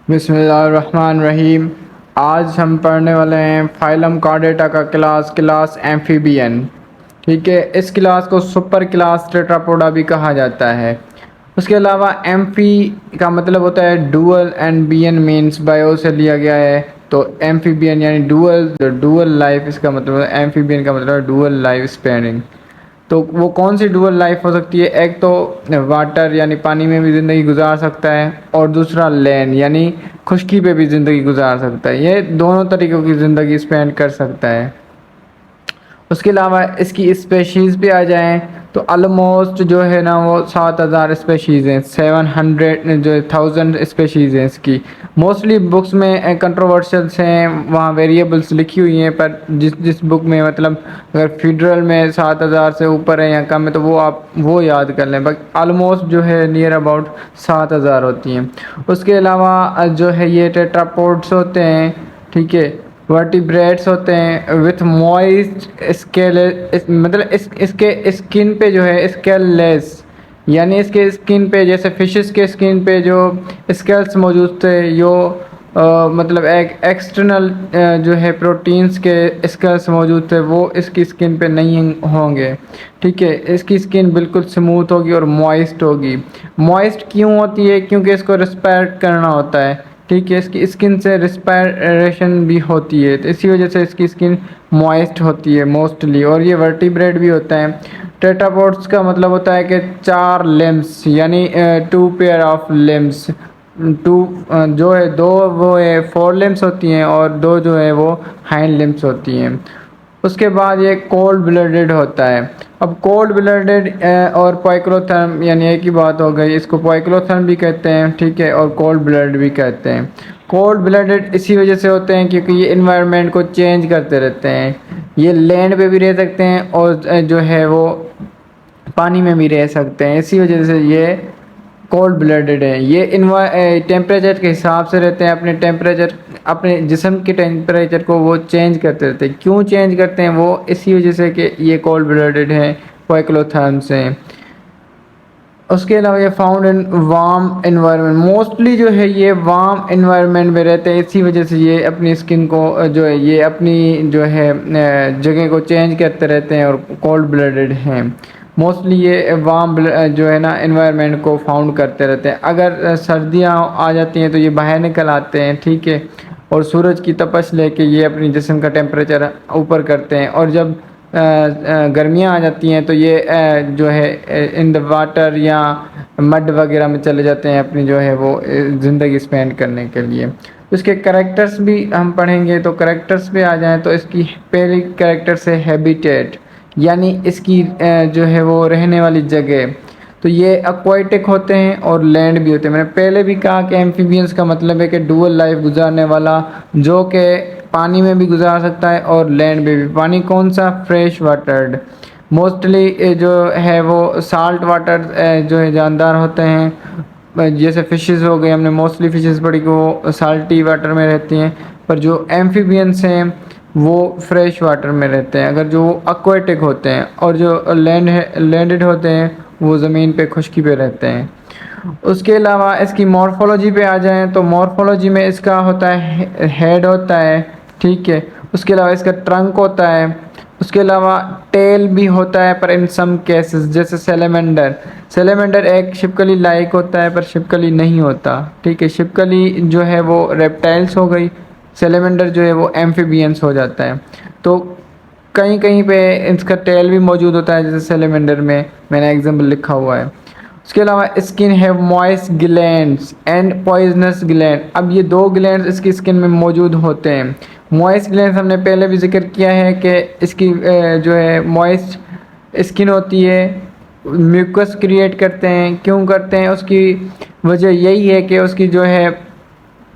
बिस्मिल्लाहिर्रहमानिर्रहीम। आज हम पढ़ने वाले हैं फाइलम कॉर्डेटा का क्लास एम्फीबियन। ठीक है, इस क्लास को सुपर क्लास टेट्रापोडा भी कहा जाता है। उसके अलावा एम्फी का मतलब होता है डुअल एंड बियन मीन्स बायो से लिया गया है। तो एम्फीबियन यानी डुअल लाइफ, इसका मतलब है एम्फीबियन का मतलब है डुअल लाइफ स्पैनिंग। तो वो कौन सी डुअल लाइफ हो सकती है? एक तो वाटर यानी पानी में भी ज़िंदगी गुजार सकता है, और दूसरा लैंड यानी खुश्की पे भी ज़िंदगी गुजार सकता है। ये दोनों तरीक़ों की ज़िंदगी स्पेंड कर सकता है। उसके अलावा इसकी स्पेशीज़ पे आ जाएं तो ऑलमोस्ट जो है ना वो 7000 स्पेशीज़ हैं, 700 जो 1000 स्पेशीज़ हैं इसकी। मोस्टली बुक्स में कंट्रोवर्शियल्स हैं, वहाँ वेरिएबल्स लिखी हुई हैं, पर जिस जिस बुक में मतलब अगर फेडरल में 7000 से ऊपर है या कम है तो वो आप वो याद कर लें। बाकी ऑलमोस्ट जो है नियर अबाउट 7000 होती हैं। उसके अलावा जो है ये टेट्रापोड्स होते हैं, ठीक है, वर्टिब्रेट्स होते हैं विथ मॉइस्ट स्केल, मतलब इसके स्किन पे जो है स्केल लेस, यानी इसके स्किन पे जैसे फिशेस के स्किन पे जो स्केल्स मौजूद थे यो मतलब एक एक्सटर्नल जो है प्रोटीन्स के स्केल्स मौजूद थे, वो इसकी स्किन पे नहीं होंगे। ठीक है, इसकी स्किन बिल्कुल स्मूथ होगी और मॉइस्ट होगी। मॉइस्ट क्यों होती है? क्योंकि इसको रिस्पायर करना होता है। ठीक है, इसकी स्किन से रिस्पायरेशन भी होती है, तो इसी वजह से इसकी स्किन मॉइस्ट होती है मोस्टली। और ये वर्टिब्रेट भी होता है। टेट्रापोड्स का मतलब होता है कि 4 लिम्स यानी 2 पेयर ऑफ लिम्स। टू जो है 2 वो है 4 लिम्स होती हैं और 2 जो है वो हाइंड लिम्स होती हैं। उसके बाद ये कोल्ड ब्लडेड होता है। अब कोल्ड ब्लडेड और पोइक्लोथर्म यानी एक ही बात हो गई, इसको पोइक्लोथर्म भी कहते हैं, ठीक है, और कोल्ड ब्लडेड भी कहते हैं। कोल्ड ब्लडेड इसी वजह से होते हैं क्योंकि ये इन्वायरमेंट को चेंज करते रहते हैं। ये लैंड पे भी रह सकते हैं और जो है वो पानी में भी रह सकते हैं, इसी वजह से ये कोल्ड ब्लडेड है। ये टेम्परेचर के हिसाब से रहते हैं, अपने जिस्म के टेम्परेचर को वो चेंज करते रहते हैं। क्यों चेंज करते हैं वो? इसी वजह से कि ये कोल्ड ब्लडेड हैं, पोइक्लोथर्म्स हैं। उसके अलावा ये found in warm environment, mostly जो है ये वार्म एनवायरनमेंट में रहते हैं, इसी वजह से ये अपनी स्किन को जो है ये अपनी जो है जगह को चेंज करते रहते हैं और कोल्ड ब्लडेड हैं। मोस्टली ये वार्म जो है ना एनवायरनमेंट को फाउंड करते रहते हैं। अगर सर्दियाँ आ जाती हैं तो ये बाहर निकल आते हैं, ठीक है, और सूरज की तपश लेके ये अपनी जिस्म का टेम्परेचर ऊपर करते हैं। और जब गर्मियाँ आ जाती हैं तो ये जो है इन द वाटर या मड वगैरह में चले जाते हैं अपनी जो है वो ज़िंदगी स्पेंड करने के लिए। इसके करेक्टर्स भी हम पढ़ेंगे, तो करेक्टर्स पे आ जाएं तो इसकी पहली करेक्टर से हैबिटेट यानी इसकी जो है वो रहने वाली जगह। तो ये एक्वाटिक होते हैं और लैंड भी होते हैं। मैंने पहले भी कहा कि एम्फीबियंस का मतलब है कि डुअल लाइफ गुजारने वाला, जो कि पानी में भी गुजार सकता है और लैंड में भी। पानी कौन सा? Fresh watered. मोस्टली जो है वो साल्ट वाटर जो है जानदार होते हैं, जैसे फिशेस हो गए, हमने मोस्टली फिशेस पढ़ी कि वो साल्टी वाटर में रहती हैं, पर जो एम्फीबियंस हैं वो फ्रेश वाटर में रहते हैं। अगर जो एक्वाटिक होते हैं, और जो लैंडेड होते हैं वो ज़मीन पे खुश्की पे रहते हैं। उसके अलावा इसकी मॉर्फोलॉजी पे आ जाएं तो मॉर्फोलॉजी में इसका होता है हेड होता है, ठीक है। उसके अलावा इसका ट्रंक होता है। उसके अलावा टेल भी होता है, पर इन सम केसेस जैसे सेलेमेंडर एक शिपकली लाइक होता है पर शिपकली नहीं होता, ठीक है। शिपकली जो है वो रेप्टाइल्स हो गई, सेलेमेंडर जो है वो एम्फीबियंस हो जाता है। तो कहीं कहीं पे इसका टेल भी मौजूद होता है, जैसे सेलेमेंडर में मैंने एग्जाम्पल लिखा हुआ है। उसके अलावा स्किन है moist glands and poisonous gland. अब ये 2 ग्लैंड्स इसकी स्किन में मौजूद होते हैं। मॉइस्ट ग्लैंड्स हमने पहले भी जिक्र किया है कि इसकी जो है मॉइस्ट स्किन होती है, म्यूकस क्रिएट करते हैं। क्यों करते हैं? उसकी वजह यही है कि उसकी जो है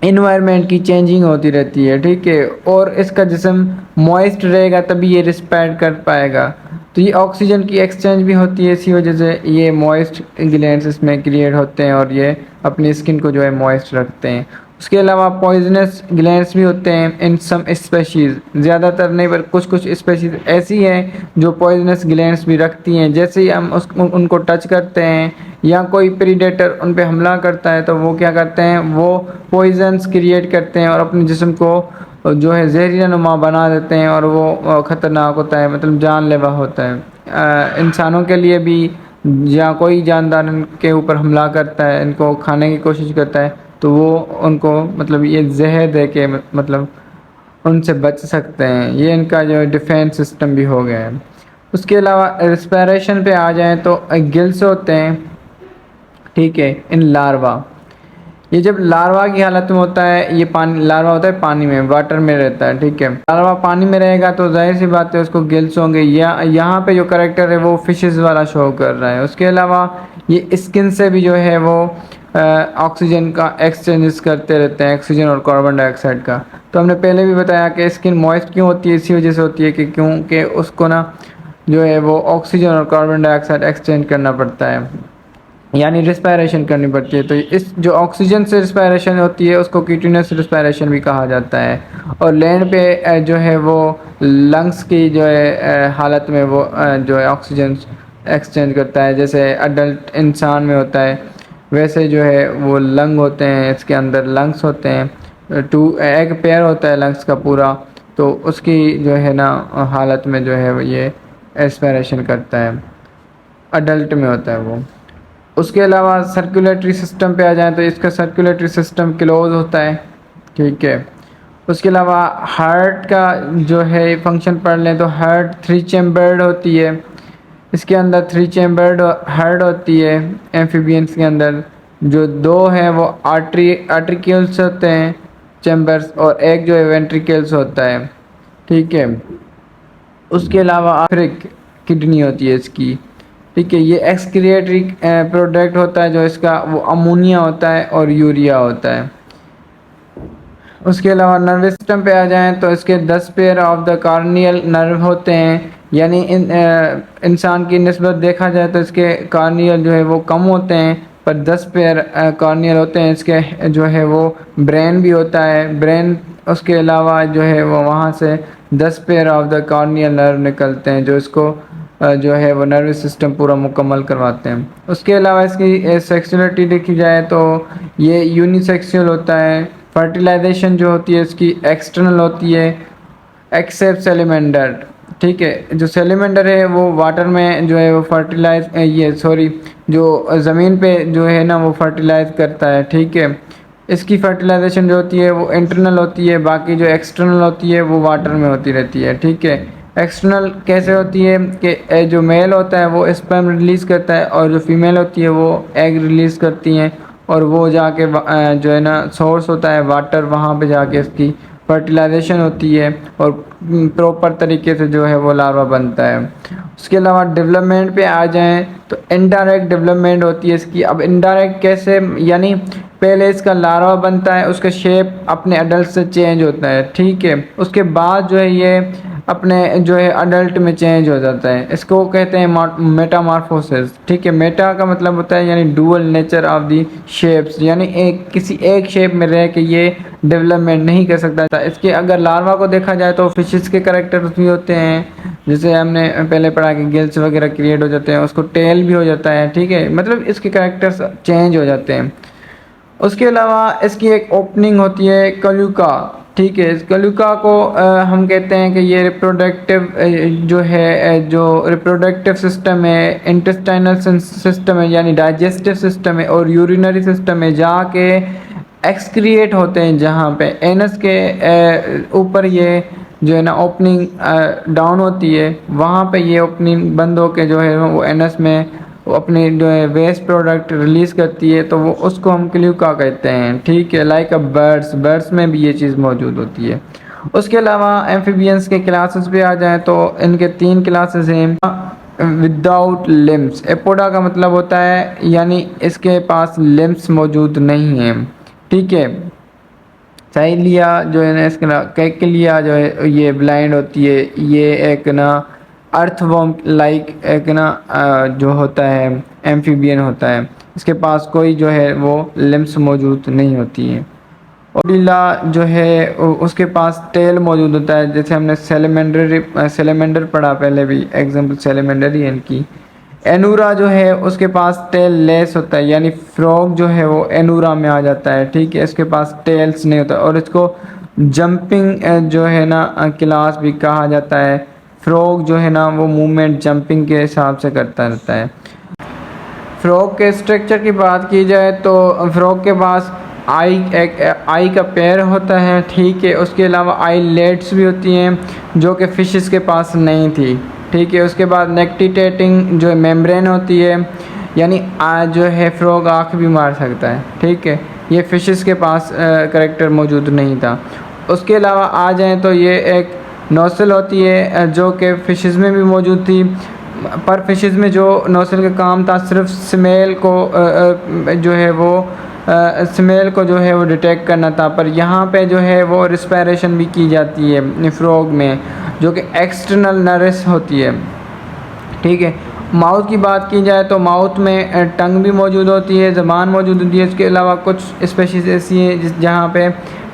इन्वायरमेंट की चेंजिंग होती रहती है, ठीक है, और इसका जिस्म मॉइस्ट रहेगा तभी ये रिस्पायर कर पाएगा। तो ये ऑक्सीजन की एक्सचेंज भी होती है, इसी वजह से ये मॉइस्ट ग्लैंड्स इसमें क्रिएट होते हैं और ये अपनी स्किन को जो है मॉइस्ट रखते हैं। उसके अलावा पॉइजनस ग्लैंड्स भी होते हैं इन सम स्पेशीज़, ज़्यादातर नहीं पर कुछ कुछ स्पेशीज़ ऐसी हैं जो पॉइजनस ग्लैंड्स भी रखती हैं। जैसे ही हम उनको टच करते हैं या कोई प्रीडेटर उन पे हमला करता है तो वो क्या करते हैं, वो पॉइजन्स क्रिएट करते हैं और अपने जिस्म को जो है जहरीला नुमा बना देते हैं और वो ख़तरनाक होता है, मतलब जानलेवा होता है। इंसानों के लिए भी या कोई जानदार इनके ऊपर हमला करता है, इनको खाने की कोशिश करता है तो वो उनको मतलब ये जहर दे के मतलब उनसे बच सकते हैं। ये इनका जो डिफेंस सिस्टम भी हो गया है। उसके अलावा रिस्पायरेशन पे आ जाएं तो गिल्स होते हैं, ठीक है, इन लार्वा। ये जब लार्वा की हालत में होता है, ये पानी लार्वा होता है पानी में, वाटर में रहता है, ठीक है। लार्वा पानी में रहेगा तो जाहिर सी बात है उसको गिल्स होंगे। या यहाँ पे जो करेक्टर है वो फिशेस वाला शो कर रहा है। उसके अलावा ये स्किन से भी जो है वो ऑक्सीजन का एक्सचेंजेस करते रहते हैं, ऑक्सीजन और कार्बन डाइऑक्साइड का। तो हमने पहले भी बताया कि स्किन मॉइस्ट क्यों होती है, इसी वजह से होती है कि क्योंकि उसको ना जो है वो ऑक्सीजन और कार्बन डाइऑक्साइड एक्सचेंज करना पड़ता है, यानी रिस्पायरेशन करनी पड़ती है। तो इस जो ऑक्सीजन से रिस्पायरेशन होती है उसको कीटोनस रिस्पायरेशन भी कहा जाता है। और लैंड पे जो है वो लंग्स की जो है हालत में वो जो है ऑक्सीजन एक्सचेंज करता है। जैसे अडल्ट इंसान में होता है वैसे जो है वो लंग होते हैं, इसके अंदर लंग्स होते हैं, एक पेयर होता है लंग्स का पूरा, तो उसकी जो है ना हालत में जो है ये रेस्पिरेशन करता है, अडल्ट में होता है वो। उसके अलावा सर्कुलेटरी सिस्टम पे आ जाएं तो इसका सर्कुलेटरी सिस्टम क्लोज होता है, ठीक है। उसके अलावा हार्ट का जो है फंक्शन पढ़ लें तो हार्ट 3 चैम्बर्ड होती है। इसके अंदर 3 चैम्बर्ड हार्ट होती है एम्फीबियंस के अंदर। जो 2 हैं वो आर्ट्रिक्यूल्स होते हैं चैम्बर्स, और एक जो है वेंट्रिकल्स होता है, ठीक है। उसके अलावा आखिर किडनी होती है इसकी, ठीक है। ये एक्सक्रिएटरी प्रोडक्ट होता है जो इसका, वो अमोनिया होता है और यूरिया होता है। उसके अलावा नर्वस सिस्टम पे आ जाएं तो इसके 10 pair of the corneal nerve होते हैं, यानी इंसान की निस्बत देखा जाए तो इसके कार्नियल जो है वो कम होते हैं, पर 10 पेयर कार्नियल होते हैं इसके। जो है वो ब्रेन भी होता है, ब्रेन उसके अलावा जो है वो वहाँ से 10 pair of the corneal nerve निकलते हैं जो इसको जो है वो नर्वस सिस्टम पूरा मुकम्मल करवाते हैं। उसके अलावा इसकी सेक्सुअलिटी देखी जाए तो ये यूनिसेक्सुअल होता है। फर्टिलाइजेशन जो होती है इसकी एक्सटर्नल होती है एक्सेप्ट सेलिमेंडर, ठीक है। जो सेलिमेंडर है वो वाटर में जो है वो जो ज़मीन पे जो है ना वो फर्टिलाइज करता है, ठीक है। इसकी फर्टिलाइजेशन जो होती है वो इंटरनल होती है, बाकी जो एक्सटर्नल होती है वो वाटर में होती रहती है, ठीक है। एक्सटर्नल कैसे होती है कि जो मेल होता है वो स्पर्म रिलीज़ करता है और जो फीमेल होती है वो एग रिलीज़ करती हैं, और वो जाके जो है ना सोर्स होता है वाटर, वहाँ पे जाके इसकी फर्टिलाइजेशन होती है और प्रॉपर तरीके से जो है वो लार्वा बनता है। उसके अलावा डेवलपमेंट पे आ जाएं तो इनडायरेक्ट डेवलपमेंट होती है इसकी। अब इनडायरेक्ट कैसे, यानी पहले इसका लार्वा बनता है, उसका शेप अपने अडल्ट से चेंज होता है, ठीक है। उसके बाद जो है ये अपने जो है अडल्ट में चेंज हो जाता है, इसको कहते हैं मेटामॉर्फोसिस, ठीक है। मेटा का मतलब होता है यानी dual nature of the shapes, यानी किसी एक शेप में रह के ये डेवलपमेंट नहीं कर सकता। इसके अगर लार्वा को देखा जाए तो फिशेस के करेक्टर्स भी होते हैं, जैसे हमने पहले पढ़ा कि गिल्स वगैरह क्रिएट हो जाते हैं, उसको टेल भी हो जाता है, ठीक है। मतलब इसके करेक्टर्स चेंज हो जाते हैं। उसके अलावा इसकी एक ओपनिंग होती है कल्यूका, ठीक है। इस कल्यूका को हम कहते हैं कि ये रिप्रोडक्टिव जो रिप्रोडक्टिव सिस्टम है, इंटेस्टाइनल सिस्टम है यानी डाइजेस्टिव सिस्टम है, और यूरिनरी सिस्टम है जाके एक्सक्रिएट होते हैं, जहाँ पे एनस के ऊपर ये जो है ना ओपनिंग डाउन होती है, वहाँ पे ये ओपनिंग बंद होके जो है वो एनस में वो अपनी जो है वेस्ट प्रोडक्ट रिलीज़ करती है, तो वो उसको हम क्ल्यूका कहते हैं, ठीक है। लाइक बर्ड्स में भी ये चीज़ मौजूद होती है। उसके अलावा एम्फीबियंस के क्लासेस पे आ जाएं तो इनके 3 क्लासेस हैं विदाउट लिम्स। एपोडा का मतलब होता है यानी इसके पास लिम्स मौजूद नहीं हैं, ठीक है। साइलिया जो है ना इसका कैकलिया जो है ये ब्लाइंड होती है, ये एक ना अर्थवॉर्म लाइक एक ना जो होता है एम्फीबियन होता है, इसके पास कोई जो है वो लिम्स मौजूद नहीं होती है। ओडिला जो है उसके पास टेल मौजूद होता है, जैसे हमने सेलेमेंडर पढ़ा पहले भी, एग्जाम्पल सेलेमेंडर ही है इनकी। एनूरा जो है उसके पास टेल लेस होता है, यानी फ्रॉग जो है वो एनूरा में आ जाता है, ठीक है, इसके पास टेल्स नहीं होता, और इसको जंपिंग जो है ना क्लास भी कहा जाता है। फ्रॉग जो है ना वो मूवमेंट जंपिंग के हिसाब से करता रहता है। फ्रॉग के स्ट्रक्चर की बात की जाए तो फ्रॉग के पास आई का पैर होता है, ठीक है, उसके अलावा आई लेट्स भी होती हैं जो कि फिशेस के पास नहीं थी, ठीक है। उसके बाद नेक्टिटेटिंग जो मेम्ब्रेन होती है, यानी जो है फ्रॉग आँख भी मार सकता है, ठीक है, ये फिशेस के पास करेक्टर मौजूद नहीं था। उसके अलावा आ जाएँ तो ये एक नोस्टल होती है जो कि फिशेस में भी मौजूद थी, पर फिशेस में जो नोस्टल का काम था सिर्फ स्मेल को जो है वो स्मेल को जो है वो डिटेक्ट करना था, पर यहाँ पे जो है वो रिस्पायरेशन भी की जाती है फ्रॉग में, जो कि एक्सटर्नल नर्स होती है, ठीक है। माउथ की बात की जाए तो माउथ में टंग भी मौजूद होती है, ज़बान मौजूद होती है। इसके अलावा कुछ स्पेशीज़ ऐसी हैं जहाँ पे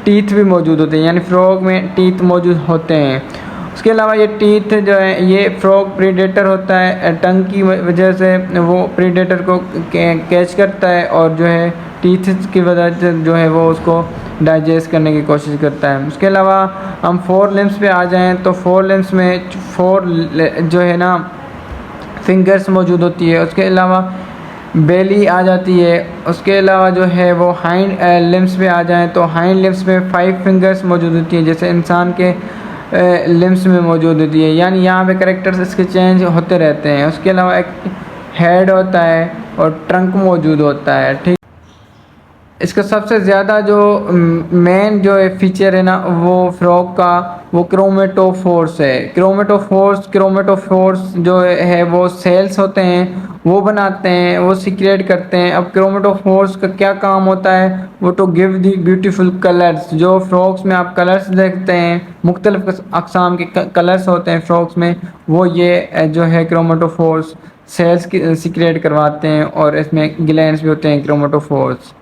टीथ भी मौजूद होते हैं, यानी फ्रॉग में टीथ मौजूद होते हैं। उसके अलावा ये टीथ जो है ये फ्रॉग प्रीडेटर होता है, टंग की वजह से वो प्रीडेटर को कैच करता है और जो है टीथ की वजह से जो है वो उसको डाइजेस्ट करने की कोशिश करता है। उसके अलावा हम फोर लिम्स पे आ जाएं तो फोर लिम्स में जो है ना फिंगर्स मौजूद होती है। उसके अलावा बेली आ जाती है। उसके अलावा जो है वो हाइंड लिम्स पे आ जाएं तो हाइंड लिम्स में 5 फिंगर्स मौजूद होती हैं, जैसे इंसान के लिम्स में मौजूद होती है, यानी यहाँ पे करेक्टर्स इसके चेंज होते रहते हैं। उसके अलावा एक हेड होता है और ट्रंक मौजूद होता है, ठीक। इसका सबसे ज़्यादा जो मेन जो फीचर है ना वो फ्रॉग का वो क्रोमेटोफोर्स है। क्रोमेटोफोर्स जो है वो सेल्स होते हैं, वो बनाते हैं, वो सीक्रेट करते हैं। अब क्रोमेटोफोर्स का क्या काम होता है, वो to give the beautiful colours. जो फ्रॉग्स में आप कलर्स देखते हैं, मुख्तलिफ अक़साम के कलर्स होते हैं फ्रॉग्स में, वो ये जो है क्रोमेटोफोर्स सेल्स की सीक्रेट करवाते हैं, और इसमें ग्लैंड्स भी होते हैं क्रोमेटोफोर्स।